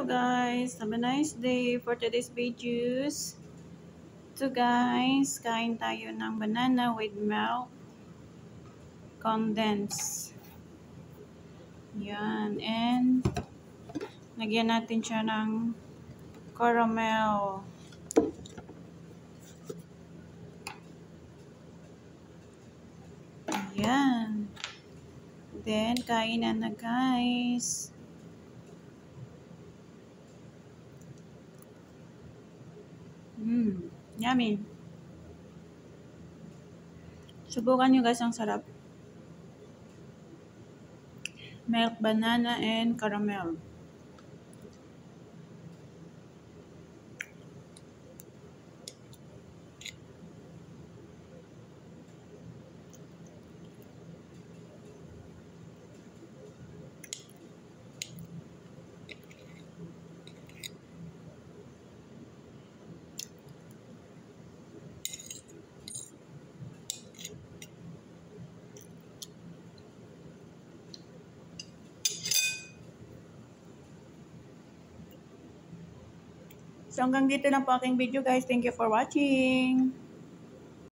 guys, have a nice day for today's videos. So guys, kain tayo ng banana with milk condensed. Yan, and lagyan natin siya ng caramel. Yan. Then, kain na guys. Yummy. Subukan nyo guys, ang sarap. Milk, banana, and caramel. So hanggang dito lang po aking video guys. Thank you for watching.